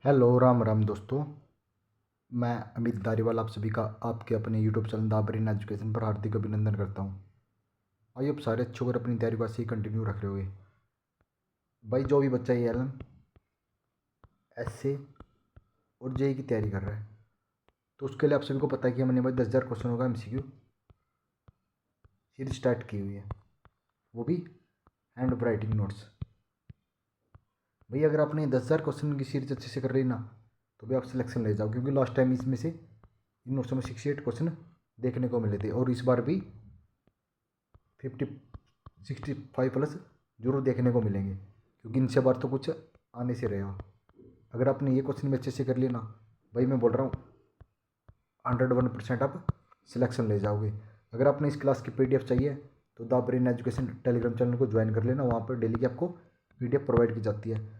Hello Ram Ram दोस्तों। मैं अमित धारीवाल आप सभी का आपके अपने YouTube channel the brain education पर हार्दिक अभिनंदन करता हूं। आइए आप सारे अच्छे होकर अपनी तैयारी को ऐसे ही कंटिन्यू रख रहे होगे। भाई जो भी बच्चा ये एल ऐसे और जेई की तैयारी कर रहा है तो उसके लिए आप सभी को पता है कि हमने भाई 10,000 क्वेश्चन होगा MCQ सीरीज स्टार्ट की हुई है, वो भी हैंड राइटिंग नोट्स। भाई अगर आपने 10,000 क्वेश्चन की सीरीज अच्छे से कर रही ना तो भी आप सिलेक्शन ले जाओ, क्योंकि लास्ट टाइम इसमें से इन नोट्स में 68 क्वेश्चन देखने को मिले थे और इस बार भी 65+ जरूर देखने को मिलेंगे, क्योंकि इनसे बार तो कुछ आने से रहेगा। अगर आपने ये क्वेश्चन भी अच्छे से कर लिया ना भाई, मैं बोल रहा हूँ 101% आप सिलेक्शन ले जाओगे। अगर आपने इस क्लास की PDF चाहिए तो the brain education Telegram channel को ज्वाइन कर लेना, वहाँ पर डेली की आपको PDF प्रोवाइड की जाती है।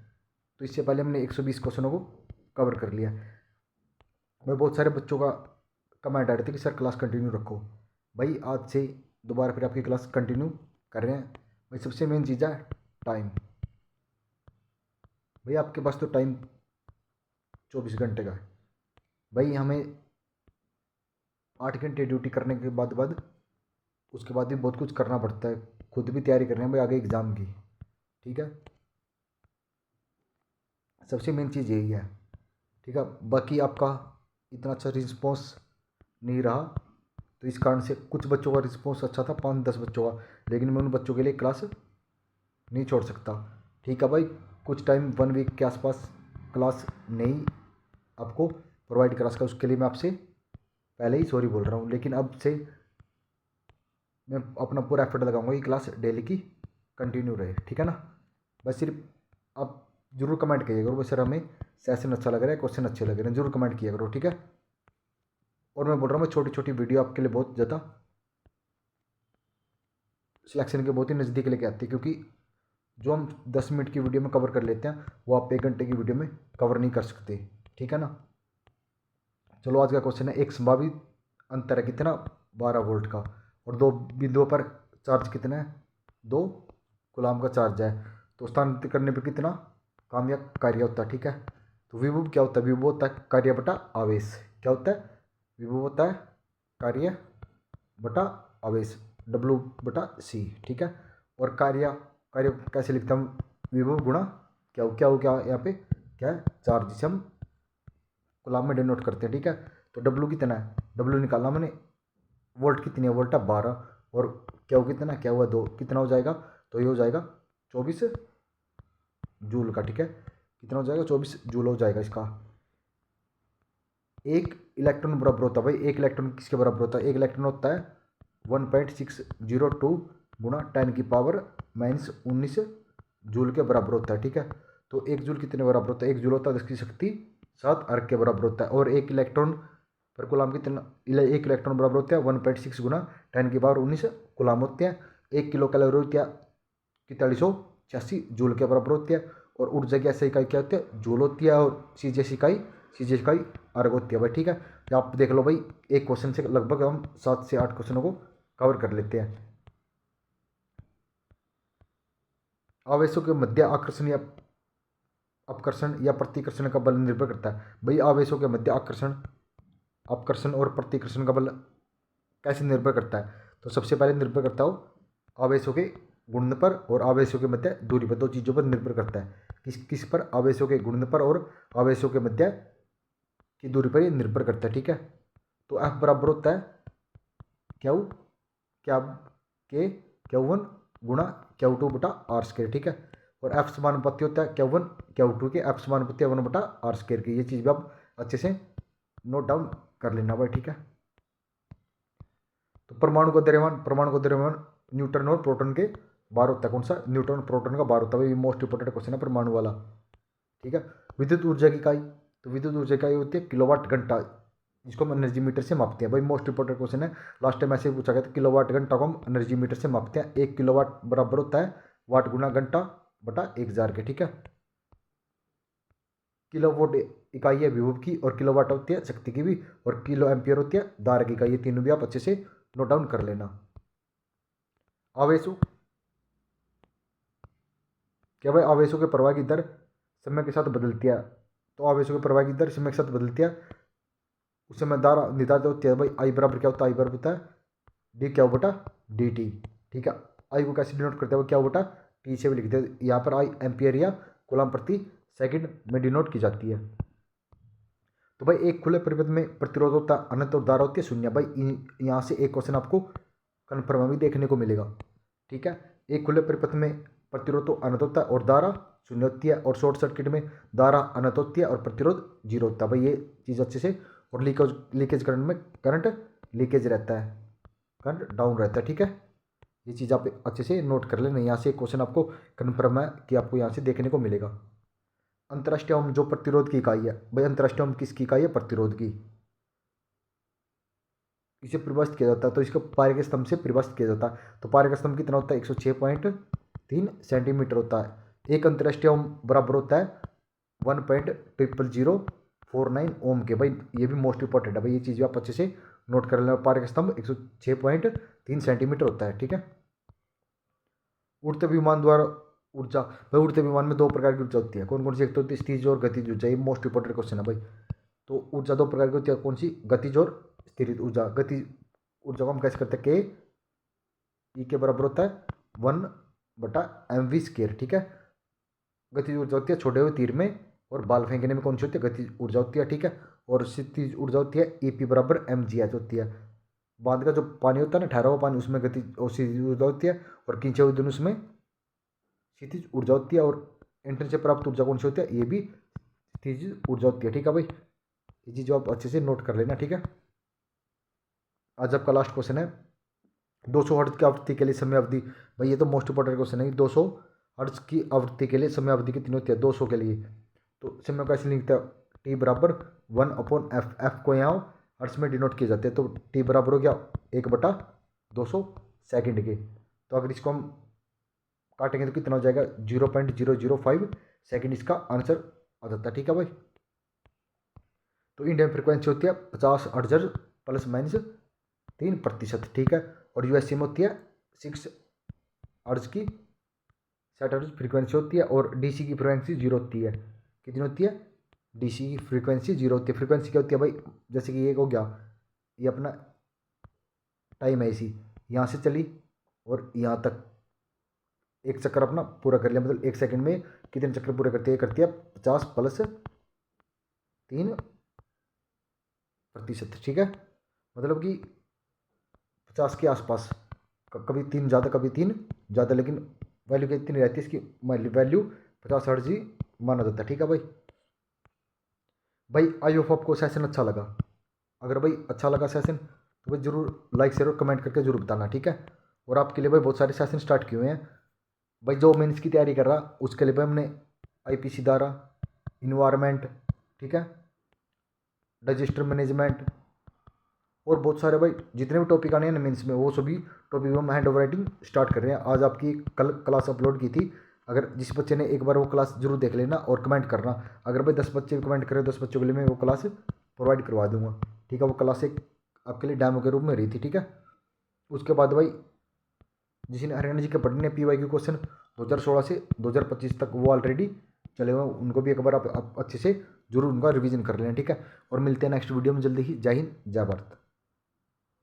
तो इससे पहले हमने 120 क्वेश्चनों को कवर कर लिया। मैं बहुत सारे बच्चों का कमेंट आ रहे थे कि सर क्लास कंटिन्यू रखो। भाई आज से दोबारा फिर आपकी क्लास कंटिन्यू कर रहे हैं। भाई सबसे मेन चीज़ है टाइम। भाई आपके पास तो टाइम 24 घंटे का है। भाई हमें 8 घंटे ड्यूटी करने के बाद उसके बाद भी बहुत कुछ करना पड़ता है, खुद भी तैयारी कर रहे हैं भाई आगे एग्ज़ाम की। ठीक है, सबसे मेन चीज़ यही है। ठीक है, बाकी आपका इतना अच्छा रिस्पॉन्स नहीं रहा तो इस कारण से कुछ बच्चों का रिस्पॉन्स अच्छा था, 5-10 बच्चों का, लेकिन मैं उन बच्चों के लिए क्लास नहीं छोड़ सकता। ठीक है भाई, कुछ टाइम 1 वीक के आसपास क्लास नहीं आपको प्रोवाइड करा सका, उसके लिए मैं आपसे पहले ही सॉरी बोल रहा हूँ। लेकिन अब से मैं अपना पूरा एफर्ट लगाऊंगा कि क्लास डेली की कंटिन्यू रहे। ठीक है ना। बस सिर्फ आप जरूर कमेंट करिए करो सर हमें सेशन अच्छा लग रहा है, क्वेश्चन अच्छे लग रहे हैं, जरूर कमेंट किया करो। ठीक है, और मैं बोल रहा हूँ मैं छोटी छोटी वीडियो आपके लिए बहुत ज़्यादा सिलेक्शन के बहुत ही नज़दीक लेके आती है, क्योंकि जो हम 10 मिनट की वीडियो में कवर कर लेते हैं वो आप 1 घंटे की वीडियो में कवर नहीं कर सकते। ठीक है ना। चलो आज का क्वेश्चन है, एक संभावित अंतर है कितना 12 वोल्ट का, और दो बिंदुओं पर चार्ज कितना है 2 कूलाम का चार्ज है, तो स्थानांतरित करने पर कितना काम या कार्य होता है। ठीक है, तो विभव क्या होता है, विभव होता है कार्य बटा आवेश। क्या होता है, विभव होता है कार्य बटा आवेश, W/C। ठीक है, और कार्य कार्य कैसे लिखते हैं हम, विभव गुणा क्या हो क्या यहाँ पे क्या है चार्ज, जिसे हम कॉलम में डिनोट करते हैं। ठीक है, तो W कितना है, W निकालना मैंने, वोल्ट कितनी है, वोल्ट है 12, और क्या कितना क्या हुआ 2, कितना हो जाएगा, तो ये हो जाएगा 24 जूल का। ठीक है, कितना हो जाएगा 24 जूल हो जाएगा इसका। एक इलेक्ट्रॉन बराबर होता है भाई, एक इलेक्ट्रॉन किसके बराबर होता है, एक इलेक्ट्रॉन होता है 1.602 गुणा 10⁻⁻19 जूल के बराबर होता है। ठीक है, तो 1 जूल कितने बराबर होता है, 1 जूल होता है 10 की शक्ति 7 अर्ग के बराबर होता है, और एक इलेक्ट्रॉन पर गुलाम कितना, एक इलेक्ट्रॉन बराबर होते हैं 1.6 गुना 10⁻19 गुलाम होते हैं। 1 किलो कैलोरी होती है 4386 जूल के बराबर होती है, और ऊर्जा की ऐसी इकाई क्या होती है, जूल होती है, और सीजीएस इकाई अर्ग होती है भाई। ठीक है, तो आप देख लो भाई, एक क्वेश्चन से लगभग हम 7 से 8 क्वेश्चनों को कवर कर लेते हैं। आवेशों के मध्य आकर्षण या अपकर्षण या प्रतिकर्षण का बल निर्भर करता है। भाई आवेशों के मध्य आकर्षण अपकर्षण और प्रतिकर्षण का बल कैसे निर्भर करता है, तो सबसे पहले निर्भर करता हो आवेशों के गुणन पर और आवेशों के मध्य दूरी पर, दो चीज़ों पर निर्भर करता है। किस किस पर, आवेशों के गुणन पर और आवेशों के मध्य की दूरी पर ये निर्भर करता है। ठीक है, तो F बराबर होता है क्यू क्या के Q1 गुणा Q2 बटा आर स्क्वायर। ठीक है, और F समानुपाती होता है Q1 Q2 के, F समानुपाती 1 बटा आर स्क्वायर की। ये चीज़ भी आप अच्छे से नोट डाउन कर लेना भाई। ठीक है, तो परमाणु का द्रव्यमान न्यूट्रॉन और प्रोटॉन के बार होता है। कौन सा, न्यूट्रॉन प्रोटॉन का बार होता है, ये मोस्ट इंपोर्टेंट क्वेश्चन है परमाणु वाला। ठीक है, विद्युत ऊर्जा की इकाई, तो विद्युत ऊर्जा की इकाई होती है किलोवाट घंटा, जिसको हम एनर्जी मीटर से मापते हैं भाई। मोस्ट इंपोर्टेंट क्वेश्चन है, लास्ट टाइम ऐसे पूछा गया था, किलोवाट घंटा को हम एनर्जी मीटर से मापते हैं। 1 किलोवाट बराबर होता है वाट गुना घंटा बटा 1000 के। ठीक है, किलोवाट इकाई है विभव की, और किलोवाट होती है शक्ति की भी, और किलो एम्पियर होती है धारा की इकाई। ये तीनों भी आप अच्छे से नोट डाउन कर लेना। आवेशों, क्या भाई आवेशों के प्रवाह की दर समय के साथ बदलती है, तो आवेशों के प्रवाह की दर समय के साथ बदलती है, उस समय द्वारा निर्धारित होती है भाई। आई बराबर क्या होता है, आई बराबर होता है डी क्या बटा डी टी। ठीक है, आई को कैसे डिनोट करते हैं, क्या बटा टी से भी लिखते हैं। यहाँ पर आई एम्पियर या कूलम प्रति सेकंड में डिनोट की जाती है। तो भाई एक खुले परिपथ में प्रतिरोध होता है अनंत और धारा होती है शून्य। भाई यहाँ से एक क्वेश्चन आपको कन्फर्म भी देखने को मिलेगा। ठीक है, एक खुले परिपथ में प्रतिरोध तो अनंत होता है और धारा शून्य होती है, और शॉर्ट सर्किट में धारा अनंत होती है और प्रतिरोध जीरो होता है। भाई ये चीज़ अच्छे से, और लीकेज करंट में करंट लीकेज रहता है, करंट डाउन रहता है। ठीक है, ये चीज़ आप अच्छे से नोट कर लेना। यहाँ से एक क्वेश्चन आपको कन्फर्म है कि आपको यहाँ से देखने को मिलेगा। अंतर्राष्ट्रीय ओम जो प्रतिरोध की इकाई है, भाई अंतर्राष्ट्रीय ओम किसकी इकाई है, प्रतिरोध की। इसे परिभाषित किया जाता है, तो इसको पारे के स्तंभ से परिभाषित किया जाता है। तो पारे का स्तंभ कितना होता है, 106.3 सेंटीमीटर होता है। एक अंतर्राष्ट्रीय ओम बराबर होता है 1.0049 ओम के। भाई ये भी मोस्ट इंपॉर्टेंट है, भाई ये चीज़ भी आप अच्छे से नोट कर लेना। पारे का स्तंभ 106.3 सेंटीमीटर होता है। ठीक है, उड़ते विमान द्वारा ऊर्जा, भाई उड़ते विमान में दो प्रकार की ऊर्जा होती है, कौन कौन सी, एक तो होती है स्थिर और गतिज ऊर्जा। ये मोस्ट इंपॉर्टेंट क्वेश्चन है भाई। तो ऊर्जा दो प्रकार की होती है, कौन सी, गतिज और स्थिर ऊर्जा। गति ऊर्जा को हम कैसे करते हैं, के ई के बराबर होता है 1/mv²। ठीक है, गतिज ऊर्जा होती है छोटे हुए तीर में और बाल फेंकने में कौन सी होती है, गतिज ऊर्जा होती है। ठीक है, और स्थिर ऊर्जा होती है ईपी बराबर mgh होती है। बांध का जो पानी होता है ना, ठहरा हुआ पानी, उसमें गतिज और स्थिर ऊर्जा होती है, और खींचे हुए दोनों उसमें स्थितिज ऊर्जा होती है। और इंटरनेट से प्राप्त ऊर्जा कौन सी होती है, ये भी स्थितिज ऊर्जा होती है। ठीक है भाई, ये चीज़ आप अच्छे से नोट कर लेना। ठीक है, आज आपका लास्ट क्वेश्चन है 200 हर्ट्ज की आवृत्ति के लिए समय अवधि। भाई ये तो मोस्ट इंपॉर्टेंट क्वेश्चन है। 200 हर्ट्ज की आवृत्ति के लिए समय अवधि कितनी होती है, 200 के लिए। तो समय कैसे लिखते हैं, टी बराबर 1/f। एफ को यहाँ हर्ट्ज में डिनोट किए जाते हैं, तो टी बराबर हो गया 1/200 सेकेंड के। तो अगर इसको हम काटेंगे तो कितना हो जाएगा, 0.005 सेकेंड इसका आंसर आ जाता है। ठीक है भाई, तो इंडियन फ्रिक्वेंसी होती है 50 हर्ट्ज प्लस माइनस 3%। ठीक है, और यूएसए में होती है 6 हर्ट्ज की 60 हर्ट्ज फ्रीक्वेंसी होती है, और डीसी की फ्रीक्वेंसी 0 होती है। कितनी होती है, डीसी की फ्रीक्वेंसी 0 होती है। फ्रीक्वेंसी क्या होती है भाई, जैसे कि ये हो गया, ये अपना टाइम है, इसी यहाँ से चली और यहाँ तक एक चक्कर अपना पूरा कर लिया। मतलब एक सेकंड में कितने चक्कर पूरे करती है, करती है 50 प्लस 3%। ठीक है, मतलब कि 50 के आसपास, कभी 3 ज़्यादा कभी 3 ज़्यादा, लेकिन वैल्यू कितनी रहती है इसकी, वैल्यू 50 हर्ट्ज ही माना जाता है। ठीक है भाई, आई होप आपको सेशन अच्छा लगा। अगर भाई अच्छा लगा सेशन तो भाई जरूर लाइक शेयर और कमेंट करके जरूर बताना। ठीक है, और आपके लिए भाई बहुत सारे सेशन स्टार्ट किए हुए हैं। भाई जो मेंस की तैयारी कर रहा उसके लिए भाई हमने आईपीसी धारा, इन्वायरमेंट, ठीक है, डिजास्टर मैनेजमेंट और बहुत सारे भाई जितने भी टॉपिक आने हैं ना मेंस में, वो सभी टॉपिक हम हैंड ओवर राइटिंग स्टार्ट कर रहे हैं। आज आपकी कल क्लास अपलोड की थी, अगर जिस बच्चे ने एक बार वो क्लास जरूर देख लेना और कमेंट करना। अगर भाई 10 बच्चे कमेंट करें, 10 बच्चों के लिए मैं वो क्लास प्रोवाइड करवा दूंगा। ठीक है, वो क्लास एक आपके लिए डेमो के रूप में रही थी। ठीक है, उसके बाद भाई जिसने हरियाणा जी के पढ़ने PYQ क्वेश्चन 2016 से 2025 तक वो ऑलरेडी चले हुए, उनको भी एक बार आप अच्छे से जरूर उनका रिवीजन कर लें। ठीक है, और मिलते हैं नेक्स्ट वीडियो में जल्दी ही। जय हिंद, जय भारत।